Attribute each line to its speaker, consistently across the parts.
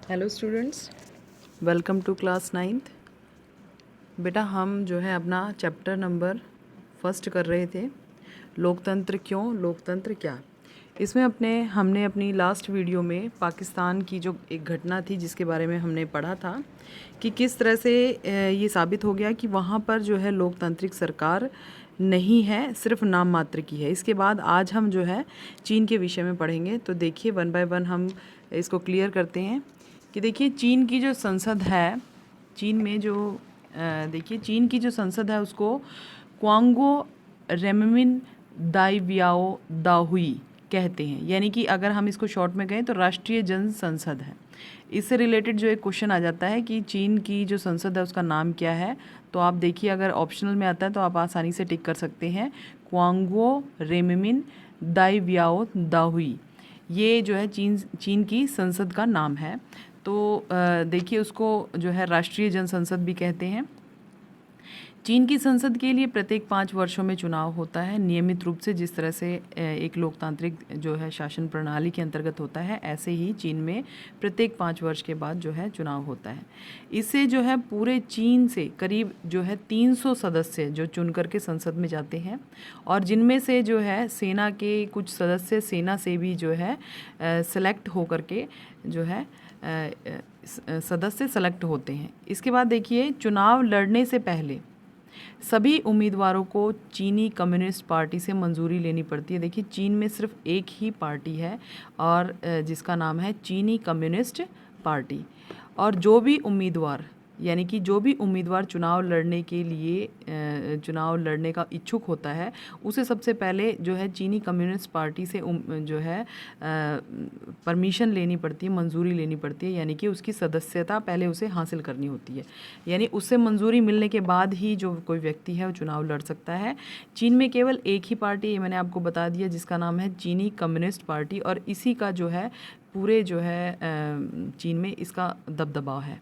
Speaker 1: Hello students, welcome to class 9th। बेटा हम जो है अपना चैप्टर नंबर फर्स्ट कर रहे थे, लोकतंत्र क्यों लोकतंत्र क्या। इसमें हमने अपनी लास्ट वीडियो में पाकिस्तान की जो एक घटना थी जिसके बारे में हमने पढ़ा था कि किस तरह से ये साबित हो गया कि वहाँ पर जो है लोकतांत्रिक सरकार नहीं है, सिर्फ नाम मात्र की है। इसके बाद आज हम जो है चीन के विषय में पढ़ेंगे। तो देखिए वन बाय वन हम इसको क्लियर करते हैं कि देखिए चीन की जो संसद है, चीन में जो देखिए चीन की जो संसद है उसको क्वांगो रेममिन दाइबियाओ दाहुई कहते हैं। यानी कि अगर हम इसको शॉर्ट में कहें तो राष्ट्रीय जन संसद है। इससे रिलेटेड जो एक क्वेश्चन आ जाता है कि चीन की जो संसद है उसका नाम क्या है, तो आप देखिए अगर ऑप्शनल में आता है तो आप आसानी से टिक कर सकते हैं क्वांगो रेममिन दाइबियाओ दाहुई। ये जो है चीन की संसद का नाम है। तो देखिए उसको जो है राष्ट्रीय जनसंसद भी कहते हैं। चीन की संसद के लिए प्रत्येक 5 वर्षों में चुनाव होता है नियमित रूप से। जिस तरह से एक लोकतांत्रिक जो है शासन प्रणाली के अंतर्गत होता है, ऐसे ही चीन में प्रत्येक 5 वर्ष के बाद जो है चुनाव होता है। इससे जो है पूरे चीन से करीब जो है 300 सदस्य जो चुन करके संसद में जाते हैं, और जिनमें से जो है सेना के कुछ सदस्य सेना से भी जो है सेलेक्ट होकर के जो है सदस्य सेलेक्ट होते हैं। इसके बाद देखिए चुनाव लड़ने से पहले सभी उम्मीदवारों को चीनी कम्युनिस्ट पार्टी से मंजूरी लेनी पड़ती है। देखिए चीन में सिर्फ एक ही पार्टी है और जिसका नाम है चीनी कम्युनिस्ट पार्टी। और जो भी उम्मीदवार यानी कि जो भी उम्मीदवार चुनाव लड़ने के लिए चुनाव लड़ने का इच्छुक होता है, उसे सबसे पहले जो है चीनी कम्युनिस्ट पार्टी से जो है परमिशन लेनी पड़ती है, मंजूरी लेनी पड़ती है। यानी कि उसकी सदस्यता पहले उसे हासिल करनी होती है। यानी उससे मंजूरी मिलने के बाद ही जो कोई व्यक्ति है वो चुनाव लड़ सकता है। चीन में केवल एक ही पार्टी, ये मैंने आपको बता दिया, जिसका नाम है चीनी कम्युनिस्ट पार्टी, और इसी का जो है पूरे जो है चीन में इसका दबदबा है।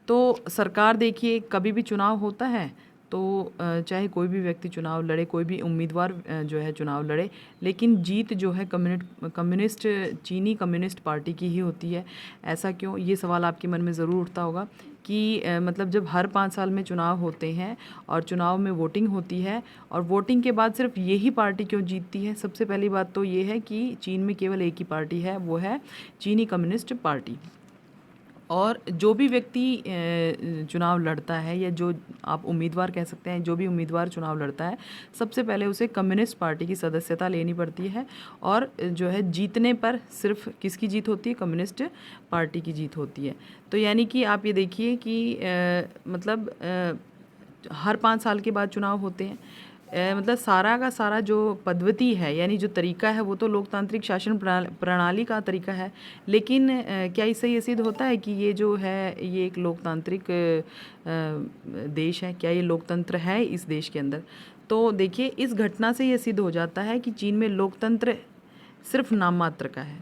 Speaker 1: तो सरकार देखिए कभी भी चुनाव होता है तो चाहे कोई भी व्यक्ति चुनाव लड़े, कोई भी उम्मीदवार जो है चुनाव लड़े, लेकिन जीत जो है कम्युनिस्ट चीनी कम्युनिस्ट पार्टी की ही होती है। ऐसा क्यों, ये सवाल आपके मन में ज़रूर उठता होगा कि मतलब जब हर 5 साल में चुनाव होते हैं और चुनाव में वोटिंग होती है, और वोटिंग के बाद सिर्फ यही पार्टी क्यों जीतती है। सबसे पहली बात तो ये है कि चीन में केवल एक ही पार्टी है, वो है चीनी कम्युनिस्ट पार्टी। और जो भी व्यक्ति चुनाव लड़ता है, या जो आप उम्मीदवार कह सकते हैं, जो भी उम्मीदवार चुनाव लड़ता है, सबसे पहले उसे कम्युनिस्ट पार्टी की सदस्यता लेनी पड़ती है। और जो है जीतने पर सिर्फ किसकी जीत होती है, कम्युनिस्ट पार्टी की जीत होती है। तो यानी कि आप ये देखिए कि मतलब हर 5 साल के बाद चुनाव होते हैं। मतलब सारा का सारा जो पद्धति है, यानी जो तरीका है, वो तो लोकतांत्रिक शासन प्रणाली का तरीका है। लेकिन क्या इससे ये सिद्ध होता है कि ये जो है ये एक लोकतांत्रिक देश है? क्या ये लोकतंत्र है इस देश के अंदर? तो देखिए इस घटना से ये सिद्ध हो जाता है कि चीन में लोकतंत्र सिर्फ नाम मात्र का है।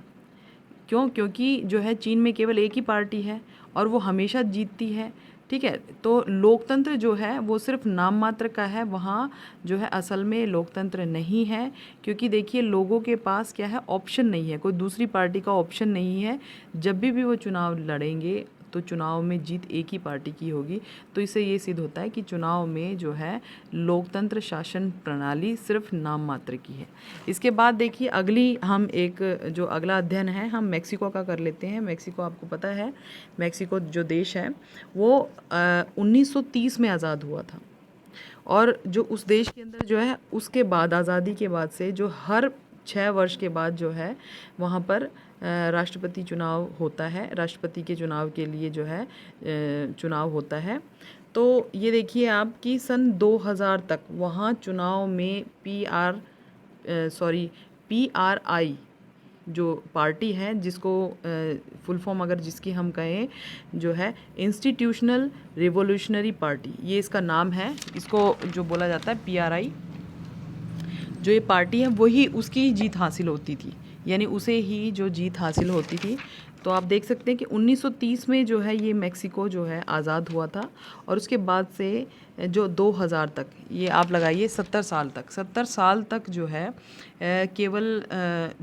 Speaker 1: क्यों? क्योंकि जो है चीन में केवल एक ही पार्टी है और वो हमेशा जीतती है। ठीक है, तो लोकतंत्र जो है वो सिर्फ नाम मात्र का है, वहाँ जो है असल में लोकतंत्र नहीं है। क्योंकि देखिए लोगों के पास क्या है, ऑप्शन नहीं है, कोई दूसरी पार्टी का ऑप्शन नहीं है। जब भी वो चुनाव लड़ेंगे तो चुनाव में जीत एक ही पार्टी की होगी। तो इससे ये सिद्ध होता है कि चुनाव में जो है लोकतंत्र शासन प्रणाली सिर्फ नाम मात्र की है। इसके बाद देखिए अगली हम एक जो अगला अध्ययन है हम मेक्सिको का कर लेते हैं। मेक्सिको आपको पता है, मेक्सिको जो देश है वो 1930 में आज़ाद हुआ था। और जो उस देश के अंदर जो है उसके बाद आज़ादी के बाद से जो हर 6 वर्ष के बाद जो है वहाँ पर राष्ट्रपति चुनाव होता है। राष्ट्रपति के चुनाव के लिए जो है चुनाव होता है। तो ये देखिए आप कि सन 2000 तक वहाँ चुनाव में PRI जो पार्टी है, जिसको फुल फॉर्म अगर जिसकी हम कहें जो है इंस्टीट्यूशनल रिवोल्यूशनरी पार्टी, ये इसका नाम है। इसको जो बोला जाता है PRI, जो ये पार्टी है वही उसकी जीत हासिल होती थी, यानी उसे ही जो जीत हासिल होती थी। तो आप देख सकते हैं कि 1930 में जो है ये मेक्सिको जो है आज़ाद हुआ था, और उसके बाद से जो 2000 तक, ये आप लगाइए 70 साल तक, 70 साल तक जो है केवल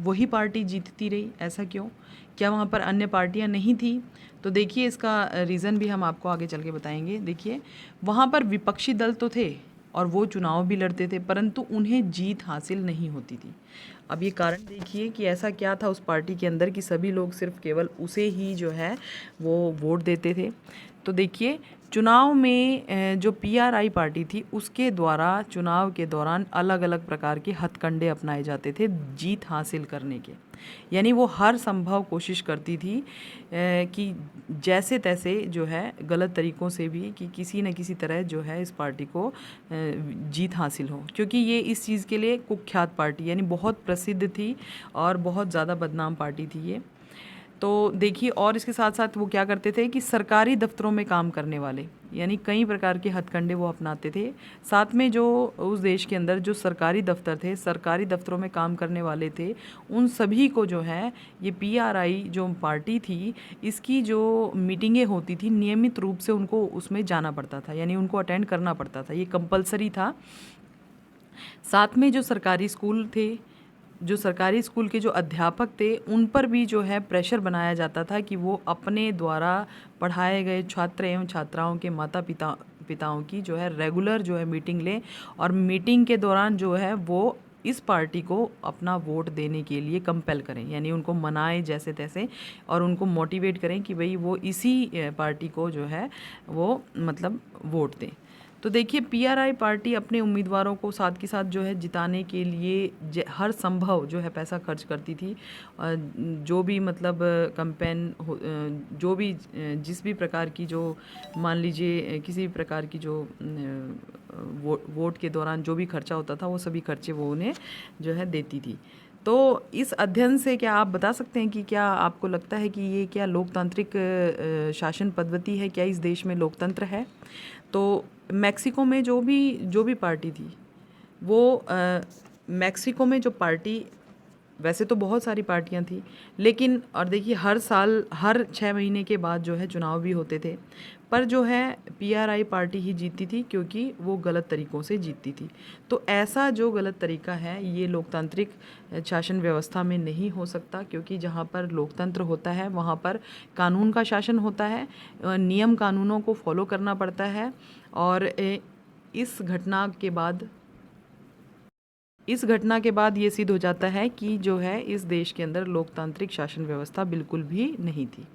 Speaker 1: वही पार्टी जीतती रही। ऐसा क्यों? क्या वहाँ पर अन्य पार्टियाँ नहीं थी? तो देखिए इसका रीज़न भी हम आपको आगे चल के बताएंगे। देखिए वहाँ पर विपक्षी दल तो थे और वो चुनाव भी लड़ते थे, परंतु उन्हें जीत हासिल नहीं होती थी। अब ये कारण देखिए कि ऐसा क्या था उस पार्टी के अंदर कि सभी लोग सिर्फ केवल उसे ही जो है वो वोट देते थे। तो देखिए चुनाव में जो पीआरआई पार्टी थी उसके द्वारा चुनाव के दौरान अलग अलग प्रकार के हथकंडे अपनाए जाते थे जीत हासिल करने के। यानी वो हर संभव कोशिश करती थी कि जैसे तैसे जो है गलत तरीक़ों से भी कि किसी न किसी तरह जो है इस पार्टी को जीत हासिल हो, क्योंकि ये इस चीज़ के लिए कुख्यात पार्टी यानी बहुत प्रसिद्ध थी और बहुत ज़्यादा बदनाम पार्टी थी ये। तो देखिए और इसके साथ साथ वो क्या करते थे कि सरकारी दफ्तरों में काम करने वाले यानी कई प्रकार के हथकंडे वो अपनाते थे। साथ में जो उस देश के अंदर जो सरकारी दफ्तर थे, सरकारी दफ्तरों में काम करने वाले थे, उन सभी को जो है ये पीआरआई जो पार्टी थी इसकी जो मीटिंगें होती थी नियमित रूप से उनको उसमें जाना पड़ता था, यानी उनको अटेंड करना पड़ता था, ये कंपलसरी था। साथ में जो सरकारी स्कूल थे, जो सरकारी स्कूल के जो अध्यापक थे उन पर भी जो है प्रेशर बनाया जाता था कि वो अपने द्वारा पढ़ाए गए छात्र एवं छात्राओं के पिताओं की जो है रेगुलर जो है मीटिंग लें और मीटिंग के दौरान जो है वो इस पार्टी को अपना वोट देने के लिए कंपेल करें, यानी उनको मनाएं जैसे तैसे और उनको मोटिवेट करें कि भाई वो इसी पार्टी को जो है वो मतलब वोट दें। तो देखिए पीआरआई पार्टी अपने उम्मीदवारों को साथ के साथ जो है जिताने के लिए हर संभव जो है पैसा खर्च करती थी। जो भी मतलब कैंपेन जो भी जिस भी प्रकार की जो मान लीजिए किसी भी प्रकार की जो वोट के दौरान जो भी खर्चा होता था वो सभी खर्चे वो उन्हें जो है देती थी। तो इस अध्ययन से क्या आप बता सकते हैं कि क्या आपको लगता है कि ये क्या लोकतांत्रिक शासन पद्धति है, क्या इस देश में लोकतंत्र है? तो मेक्सिको में जो भी पार्टी थी वो मेक्सिको में जो पार्टी, वैसे तो बहुत सारी पार्टियां थी लेकिन और देखिए हर साल हर 6 महीने के बाद जो है चुनाव भी होते थे, पर जो है पीआरआई पार्टी ही जीतती थी क्योंकि वो गलत तरीक़ों से जीतती थी। तो ऐसा जो गलत तरीका है ये लोकतांत्रिक शासन व्यवस्था में नहीं हो सकता, क्योंकि जहाँ पर लोकतंत्र होता है वहाँ पर कानून का शासन होता है, नियम कानूनों को फॉलो करना पड़ता है। और इस घटना के बाद ये सिद्ध हो जाता है कि जो है इस देश के अंदर लोकतांत्रिक शासन व्यवस्था बिल्कुल भी नहीं थी।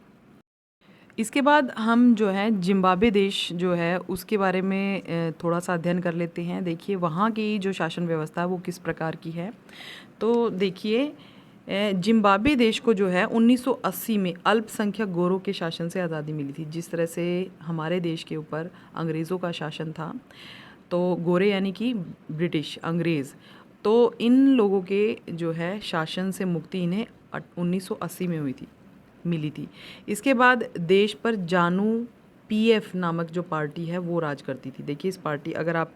Speaker 1: इसके बाद हम जो है जिम्बाब्वे देश जो है उसके बारे में थोड़ा सा अध्ययन कर लेते हैं। देखिए वहाँ की जो शासन व्यवस्था है वो किस प्रकार की है। तो देखिए जिम्बाब्वे देश को जो है 1980 में अल्पसंख्यक गोरों के शासन से आज़ादी मिली थी। जिस तरह से हमारे देश के ऊपर अंग्रेज़ों का शासन था, तो गोरे यानी कि ब्रिटिश अंग्रेज़, तो इन लोगों के जो है शासन से मुक्ति इन्हें 1980 में मिली थी। इसके बाद देश पर जानू पीएफ नामक जो पार्टी है वो राज करती थी। देखिए इस पार्टी अगर आप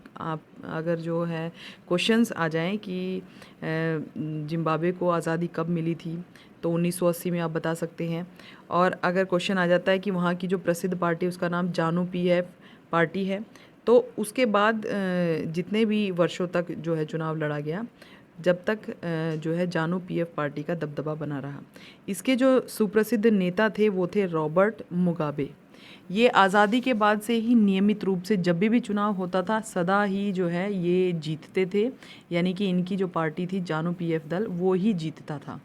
Speaker 1: अगर जो है क्वेश्चंस आ जाएं कि जिम्बाब्वे को आज़ादी कब मिली थी तो 1980 में आप बता सकते हैं। और अगर क्वेश्चन आ जाता है कि वहाँ की जो प्रसिद्ध पार्टी उसका नाम जानू पीएफ पार्टी है, तो उसके बाद जितने भी वर्षों तक जो है चुनाव लड़ा गया, जब तक जो है जानू पीएफ पार्टी का दबदबा बना रहा। इसके जो सुप्रसिद्ध नेता थे वो थे रॉबर्ट मुगाबे। ये आज़ादी के बाद से ही नियमित रूप से जब भी चुनाव होता था सदा ही जो है ये जीतते थे, यानी कि इनकी जो पार्टी थी जानू पीएफ दल वो ही जीतता था।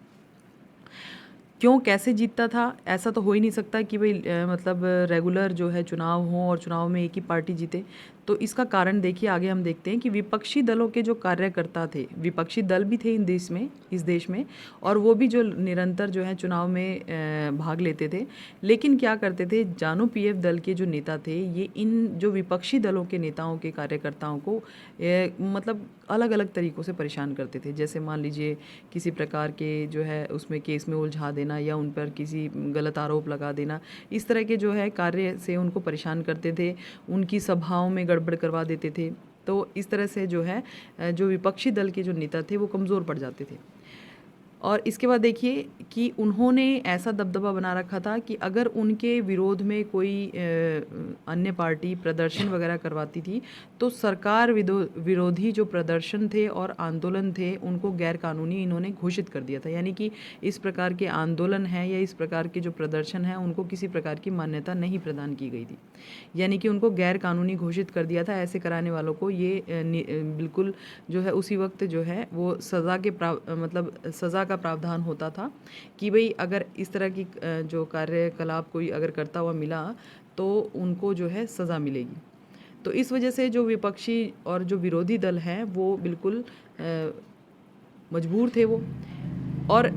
Speaker 1: क्यों, कैसे जीतता था? ऐसा तो हो ही नहीं सकता कि भाई मतलब रेगुलर जो है चुनाव हो और चुनाव में एक ही पार्टी जीते। तो इसका कारण देखिए आगे हम देखते हैं कि विपक्षी दलों के जो कार्यकर्ता थे, विपक्षी दल भी थे इस देश में और वो भी जो निरंतर जो है चुनाव में भाग लेते थे। लेकिन क्या करते थे, जानू पीएफ दल के जो नेता थे ये इन जो विपक्षी दलों के नेताओं के कार्यकर्ताओं को मतलब अलग अलग तरीक़ों से परेशान करते थे। जैसे मान लीजिए किसी प्रकार के जो है उसमें केस में उलझा देना या उन पर किसी गलत आरोप लगा देना, इस तरह के जो है कार्य से उनको परेशान करते थे, उनकी सभाओं में गड़बड़ करवा देते थे। तो इस तरह से जो है जो विपक्षी दल के जो नेता थे वो कमज़ोर पड़ जाते थे। और इसके बाद देखिए कि उन्होंने ऐसा दबदबा बना रखा था कि अगर उनके विरोध में कोई अन्य पार्टी प्रदर्शन वगैरह करवाती थी तो सरकार विरोधी जो प्रदर्शन थे और आंदोलन थे उनको गैर कानूनी इन्होंने घोषित कर दिया था। यानी कि इस प्रकार के आंदोलन हैं या इस प्रकार के जो प्रदर्शन हैं उनको किसी प्रकार की मान्यता नहीं प्रदान की गई थी, यानी कि उनको गैर कानूनी घोषित कर दिया था। ऐसे कराने वालों को ये बिल्कुल जो है उसी वक्त जो है वो सज़ा के मतलब सज़ा का प्रावधान होता था कि भाई अगर इस तरह की जो कार्यकलाप कोई अगर करता हुआ मिला तो उनको जो है सज़ा मिलेगी। तो इस वजह से जो विपक्षी और जो विरोधी दल हैं वो बिल्कुल मजबूर थे वो। और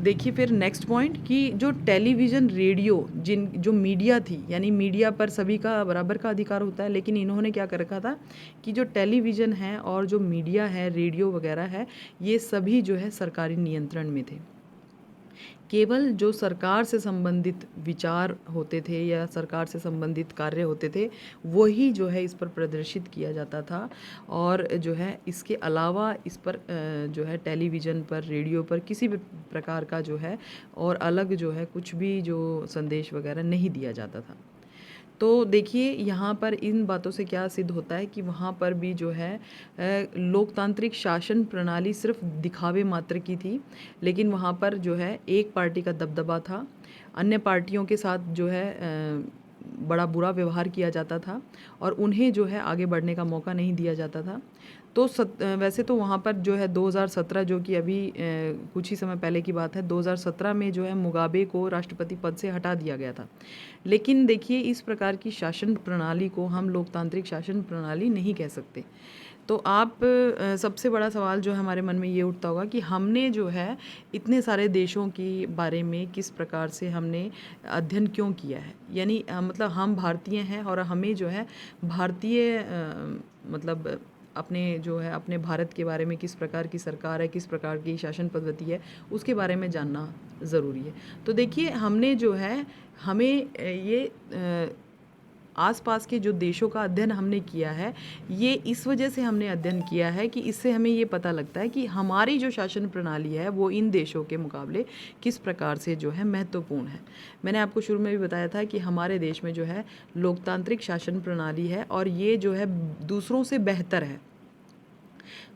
Speaker 1: देखिए फिर नेक्स्ट पॉइंट कि जो टेलीविज़न रेडियो जो मीडिया थी, यानी मीडिया पर सभी का बराबर का अधिकार होता है, लेकिन इन्होंने क्या कर रखा था कि जो टेलीविज़न है और जो मीडिया है, रेडियो वगैरह है, ये सभी जो है सरकारी नियंत्रण में थे। केवल जो सरकार से संबंधित विचार होते थे या सरकार से संबंधित कार्य होते थे वही जो है इस पर प्रदर्शित किया जाता था। और जो है इसके अलावा इस पर जो है टेलीविज़न पर, रेडियो पर किसी भी प्रकार का जो है और अलग जो है कुछ भी जो संदेश वगैरह नहीं दिया जाता था। तो देखिए यहाँ पर इन बातों से क्या सिद्ध होता है कि वहाँ पर भी जो है लोकतांत्रिक शासन प्रणाली सिर्फ दिखावे मात्र की थी, लेकिन वहाँ पर जो है एक पार्टी का दबदबा था, अन्य पार्टियों के साथ जो है बड़ा बुरा व्यवहार किया जाता था और उन्हें जो है आगे बढ़ने का मौका नहीं दिया जाता था। तो वैसे तो वहाँ पर जो है 2017 जो कि अभी कुछ ही समय पहले की बात है, 2017 में जो है मुगाबे को राष्ट्रपति पद से हटा दिया गया था। लेकिन देखिए इस प्रकार की शासन प्रणाली को हम लोकतांत्रिक शासन प्रणाली नहीं कह सकते। तो आप सबसे बड़ा सवाल जो है हमारे मन में ये उठता होगा कि हमने जो है इतने सारे देशों के बारे में किस प्रकार से हमने अध्ययन क्यों किया है, यानी मतलब हम भारतीय हैं और हमें जो है भारतीय मतलब अपने जो है अपने भारत के बारे में किस प्रकार की सरकार है, किस प्रकार की शासन पद्धति है, उसके बारे में जानना ज़रूरी है। तो देखिए हमने जो है हमें ये आसपास के जो देशों का अध्ययन हमने किया है, ये इस वजह से हमने अध्ययन किया है कि इससे हमें ये पता लगता है कि हमारी जो शासन प्रणाली है वो इन देशों के मुकाबले किस प्रकार से जो है महत्वपूर्ण है। मैंने आपको शुरू में भी बताया था कि हमारे देश में जो है लोकतांत्रिक शासन प्रणाली है और ये जो है दूसरों से बेहतर है।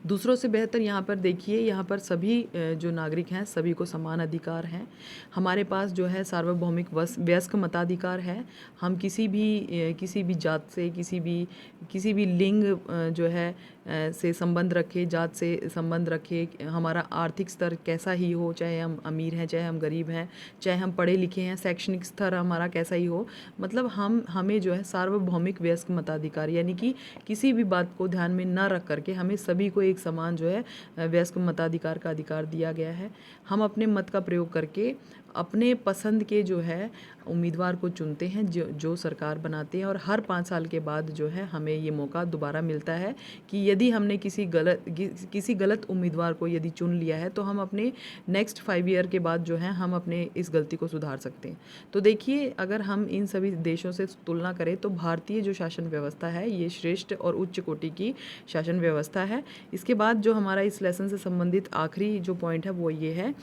Speaker 1: दूसरों से बेहतर यहाँ पर देखिए, यहाँ पर सभी जो नागरिक हैं सभी को समान अधिकार हैं। हमारे पास जो है सार्वभौमिक वयस्क मताधिकार है। हम किसी भी जात से, किसी भी लिंग जो है से संबंध रखे, जात से संबंध रखे, हमारा आर्थिक स्तर कैसा ही हो, चाहे हम अमीर हैं चाहे हम गरीब हैं, चाहे हम पढ़े लिखे हैं, शैक्षणिक स्तर हमारा कैसा ही हो, मतलब हमें जो है सार्वभौमिक वयस्क मताधिकार, यानी कि किसी भी बात को ध्यान में न रख करके हमें सभी को एक समान जो है वयस्क मताधिकार का अधिकार दिया गया है। हम अपने मत का प्रयोग करके अपने पसंद के जो है उम्मीदवार को चुनते हैं जो सरकार बनाते हैं, और हर 5 साल के बाद जो है हमें ये मौका दोबारा मिलता है कि यदि हमने किसी गलत उम्मीदवार को यदि चुन लिया है तो हम अपने नेक्स्ट 5 ईयर के बाद जो है हम अपने इस गलती को सुधार सकते हैं। तो देखिए अगर हम इन सभी देशों से तुलना करें तो भारतीय जो शासन व्यवस्था है ये श्रेष्ठ और उच्च कोटि की शासन व्यवस्था है। इसके बाद जो हमारा इस लेसन से संबंधित आखिरी जो पॉइंट है वो ये है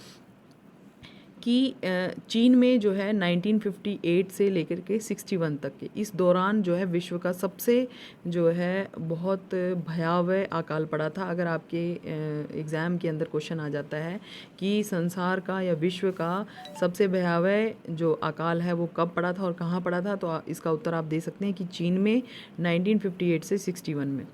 Speaker 1: कि चीन में जो है 1958 से लेकर के 61 तक के इस दौरान जो है विश्व का सबसे जो है बहुत भयावह अकाल पड़ा था। अगर आपके एग्ज़ाम के अंदर क्वेश्चन आ जाता है कि संसार का या विश्व का सबसे भयावह जो अकाल है वो कब पड़ा था और कहाँ पड़ा था, तो इसका उत्तर आप दे सकते हैं कि चीन में 1958 से 61 में।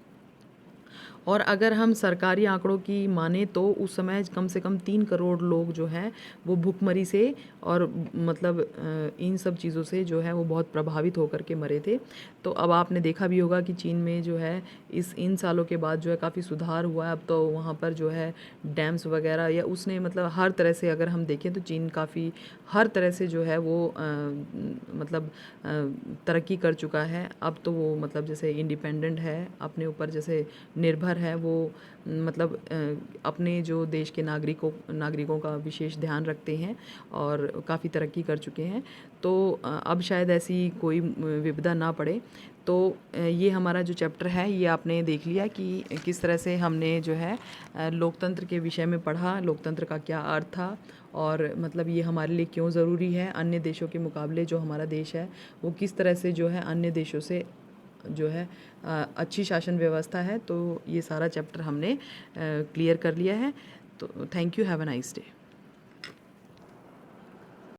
Speaker 1: और अगर हम सरकारी आंकड़ों की माने तो उस समय कम से कम 3 करोड़ लोग जो हैं वो भूखमरी से और मतलब इन सब चीज़ों से जो है वो बहुत प्रभावित होकर के मरे थे। तो अब आपने देखा भी होगा कि चीन में जो है इन सालों के बाद जो है काफ़ी सुधार हुआ है। अब तो वहाँ पर जो है डैम्स वगैरह या उसने मतलब हर तरह से अगर हम देखें तो चीन काफ़ी हर तरह से जो है वो मतलब तरक्की कर चुका है। अब तो वो मतलब जैसे इंडिपेंडेंट है, अपने ऊपर जैसे निर्भर है वो मतलब अपने जो देश के नागरिकों का विशेष ध्यान रखते हैं और काफ़ी तरक्की कर चुके हैं। तो अब शायद ऐसी कोई विपदा ना पड़े। तो ये हमारा जो चैप्टर है ये आपने देख लिया कि किस तरह से हमने जो है लोकतंत्र के विषय में पढ़ा, लोकतंत्र का क्या अर्थ था और मतलब ये हमारे लिए क्यों ज़रूरी है। अन्य देशों के मुकाबले जो हमारा देश है वो किस तरह से जो है अन्य देशों से जो है अच्छी शासन व्यवस्था है। तो ये सारा चैप्टर हमने क्लियर कर लिया है। तो thank you, have a nice day.